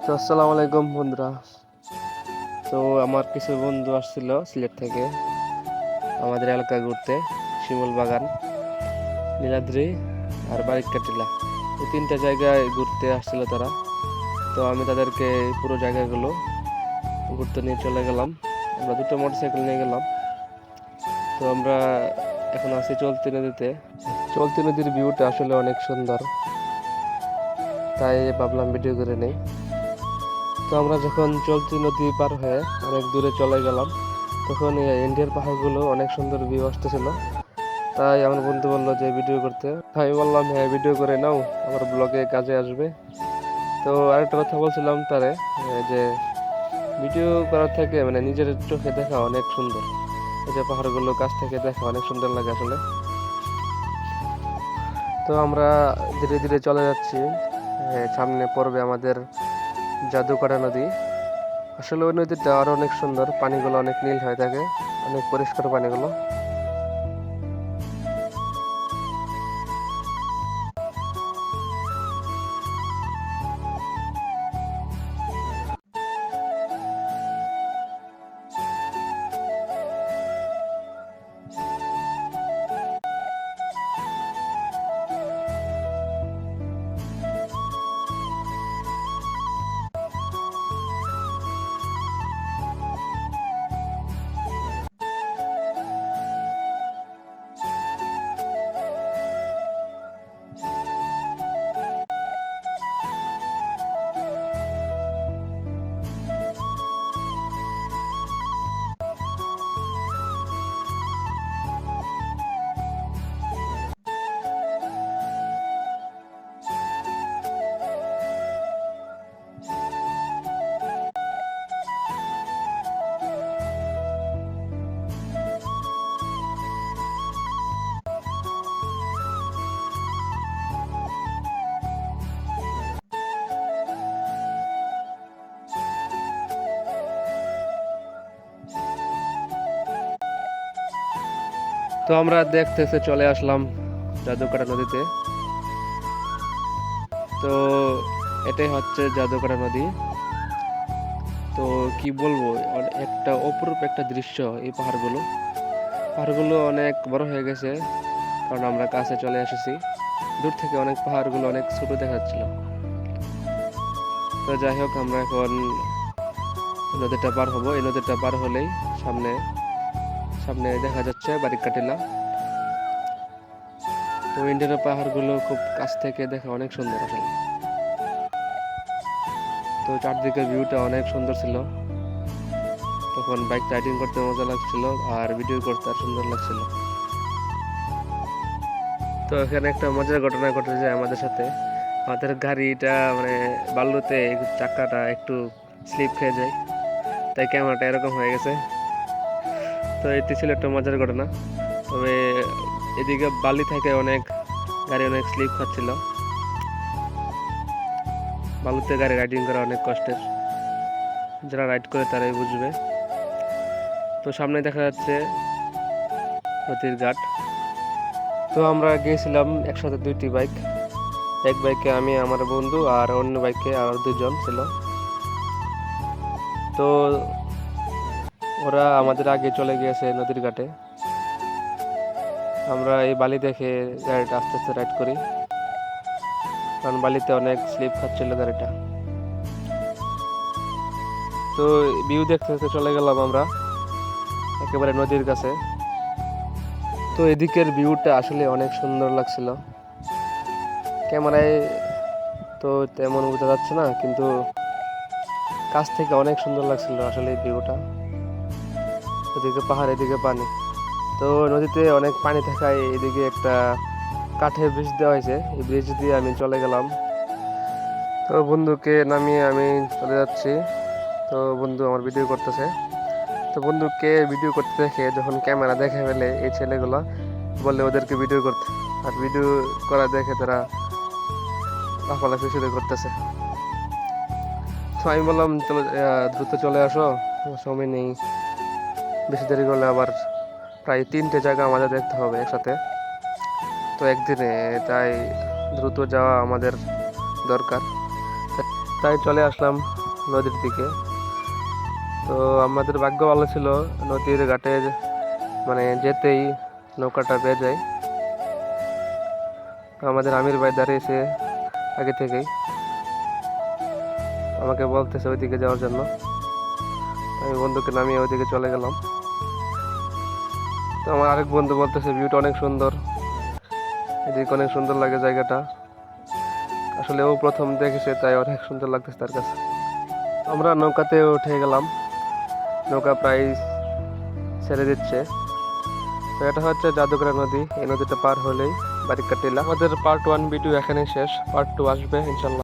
তো আসসালামু আলাইকুম বন্ধুরা। তো আমার কিছু বন্ধু আসছিল সিলেট থেকে আমাদের এলাকায় ঘুরতে। শিমুল বাগান, নীলাদ্রি আর বারিক্কা টিলা, এই তিনটা জায়গায় ঘুরতে আসছিল তারা। তো আমি তাদেরকে পুরো জায়গাগুলো ঘুরতে নিয়ে চলে গেলাম। আমরা দুটো মোটরসাইকেল নিয়ে গেলাম। তো আমরা এখন আছি চলতি নদীতে। চলতি নদীর ভিউটা আসলে অনেক সুন্দর, তাই ভাবলাম ভিডিও করে নেই। তো আমরা যখন চলতি নদী পার হয়ে অনেক দূরে চলে গেলাম, তখন এই ইন্ডিয়ার পাহাড়গুলো অনেক সুন্দর ভিউ আসতেছিল। তাই আমার বন্ধু বললো যে ভিডিও করতে। আমি বললাম হ্যাঁ, ভিডিও করে নাও, আমার ব্লগে কাজে আসবে। তো আরেকটা কথা বলছিলাম তারে, যে ভিডিও করার থেকে মানে নিজের চোখে দেখা অনেক সুন্দর। এই যে পাহাড়গুলো কাছ থেকে দেখা অনেক সুন্দর লাগে আসলে। তো আমরা ধীরে ধীরে চলে যাচ্ছি। সামনে পড়বে আমাদের জাদুকাটা নদী। আসলে ওই নদীটা আরো অনেক সুন্দর, পানিগুলো অনেক নীল হয়ে থাকে, অনেক পরিষ্কার পানিগুলো। তো আমরা দেখতে দেখতে চলে আসলাম জাদুকাটা নদীতে। তো এটাই হচ্ছে জাদুকাটা নদী। তো কি বলবো, একটা অপরূপ একটা দৃশ্য। এই পাহাড়গুলো অনেক বড় হয়ে গেছে, কারণ আমরা কাছে চলে এসেছি। দূর থেকে অনেক পাহাড়গুলো অনেক ছোট দেখাচ্ছিল। তো যাই হোক, আমরা এখন নদীটা পার হবো। এই নদীটা পার হলেই সামনে সামনে দেখা যাচ্ছে বারিক্কা টিলা। তো ইন্ডিয়ার পাহাড়গুলো খুব কাছ থেকে দেখা অনেক সুন্দর আসলে। তো চারদিকের ভিউটা অনেক সুন্দর ছিল। তখন বাইক রাইডিং করতে মজা লাগছিল, আর ভিডিও করতে আর সুন্দর লাগছিল। তো এখানে একটা মজার ঘটনা ঘটেছে আমাদের সাথে। আমাদের গাড়িটা মানে বালুতে চাকাটা একটু স্লিপ খেয়ে যায়, তাই ক্যামেরাটা এরকম হয়ে গেছে। তো এটি ছিল একটা মজার ঘটনা। তবে এদিকে বালি থেকে অনেক গাড়ি অনেক স্লিপ খাচ্ছিল। বালুতে গাড়ি রাইডিং করা অনেক কষ্টের, যারা রাইড করে তারাই বুঝবে। তো সামনে দেখা যাচ্ছে নদীর ঘাট। তো আমরা গিয়েছিলাম একসাথে দুইটি বাইক। এক বাইকে আমি, আমার বন্ধু, আর অন্য বাইকে আর দুজন ছিল। তো ওরা আমাদের আগে চলে গিয়েছে নদীর ঘাটে। আমরা এই বালি দেখে গাড়িটা আস্তে আস্তে রাইড করি, কারণ বালিতে অনেক স্লিপ খাচ্ছিল গাড়িটা। তো ভিউ দেখতে দেখতে চলে গেলাম আমরা একেবারে নদীর কাছে। তো এদিকের ভিউটা আসলে অনেক সুন্দর লাগছিল। ক্যামেরায় তো তেমন বোঝা যাচ্ছে না, কিন্তু কাছ থেকে অনেক সুন্দর লাগছিল আসলে এই ভিউটা। এদিকে পাহাড়, এদিকে পানি। তো নদীতে অনেক পানি থাকায় এদিকে একটা কাঠের ব্রিজ দেওয়া হয়েছে, এই ব্রিজ দিয়ে আমি চলে গেলাম। তো বন্ধুকে নামিয়ে আমি চলে যাচ্ছি। তো বন্ধু আমার ভিডিও করতেছে। তো বন্ধুকে ভিডিও করতে দেখে যখন ক্যামেরা দেখে ফেলে এই ছেলেগুলো, বলে ওদেরকে ভিডিও করতে। আর ভিডিও করা দেখে তারা লাফালাফি শুরু করতেছে। তো আমি বললাম চলো, দ্রুত চলে আসো, সময় নেই, বেশি দেরি করলে আবার প্রায় 3টে জায়গা আমাদের দেখতে হবে একসাথে, তো একদিনে, তাই দ্রুত যাওয়া আমাদের দরকার। তাই চলে আসলাম নদীর দিকে। তো আমাদের ভাগ্য ভালো ছিল, নদীর ঘাটে মানে যেতেই নৌকাটা বেয়ে যায়। তো আমাদের আমির ভাই দাঁড়িয়েছে আগে থেকেই, আমাকে বলতেছে ওইদিকে যাওয়ার জন্য। আমি বন্ধুকে নামিয়ে ওইদিকে চলে গেলাম। তো আমার আরেক বন্ধু বলতেছে ভিউটা অনেক সুন্দর, এদিকে অনেক সুন্দর লাগে জায়গাটা। আসলে ও প্রথম দেখেছে তাই অনেক সুন্দর লাগতেছে তার কাছে। আমরা নৌকাতে উঠে গেলাম, নৌকা প্রায় ছেড়ে দিচ্ছে। তো এটা হচ্ছে জাদুঘরা নদী, এই নদীটা পার হলেই বারিক্কা টিলা। আমাদের পার্ট 1 ভিডিও এখানেই শেষ, পার্ট 2 আসবে ইনশাল্লাহ।